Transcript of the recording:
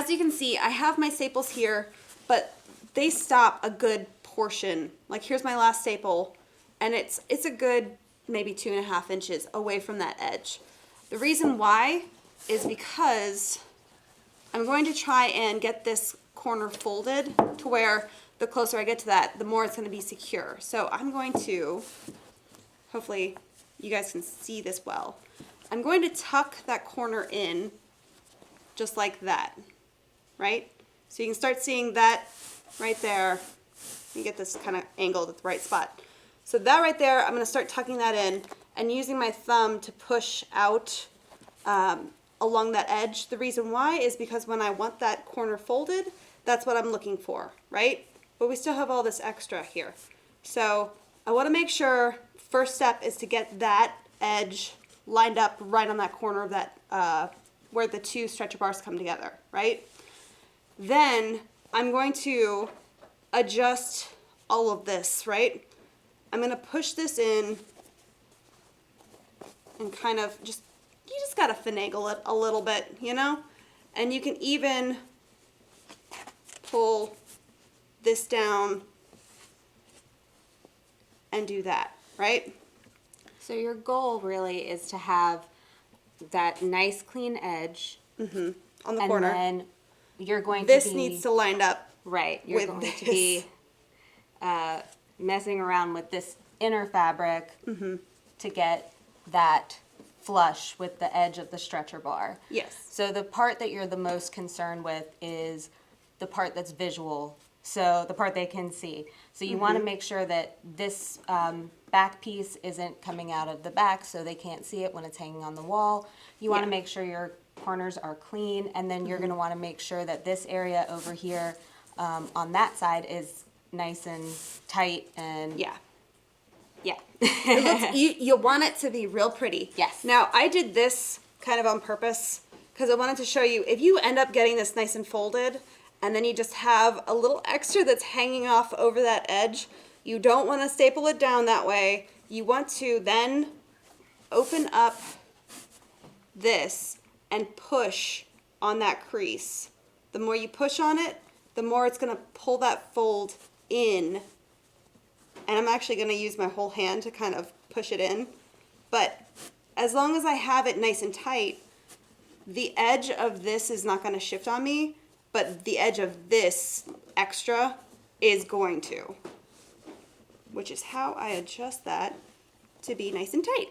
as you can see, I have my staples here, but they stop a good portion. Like here's my last staple, and it's a good maybe 2.5 inches away from that edge. The reason why is because I'm going to try and get this corner folded to where the closer I get to that, the more it's going to be secure. So I'm going to, hopefully you guys can see this well, I'm going to tuck that corner in just like that, right? So you can start seeing that right there. You get this kind of angled at the right spot. So that right there, I'm going to start tucking that in and using my thumb to push out along that edge. The reason why is because when I want that corner folded, that's what I'm looking for, right? But we still have all this extra here. So I want to make sure, first step is to get that edge lined up right on that corner of that, where the two stretcher bars come together, right? Then I'm going to adjust all of this, right? I'm going to push this in and kind of you just got to finagle it a little bit, you know? And you can even pull this down and do that, right? So your goal really is to have that nice clean edge. On the corner. And then you're going this to be... needs to line up. Right. You're going to be messing around with this inner fabric to get that flush with the edge of the stretcher bar. Yes. So the part that you're the most concerned with is the part that's visual, so the part they can see. So you want to make sure that this back piece isn't coming out of the back so they can't see it when it's hanging on the wall. You want to make sure your corners are clean, and then you're going to want to make sure that this area over here on that side is nice and tight and Yeah. yeah. You want it to be real pretty. Yes. Now, I did this kind of on purpose because I wanted to show you, if you end up getting this nice and folded and then you just have a little extra that's hanging off over that edge, you don't want to staple it down that way. You want to then open up this and push on that crease. The more you push on it, the more it's going to pull that fold in. And I'm actually going to use my whole hand to kind of push it in. But as long as I have it nice and tight, the edge of this is not going to shift on me, but the edge of this extra is going to, which is how I adjust that to be nice and tight.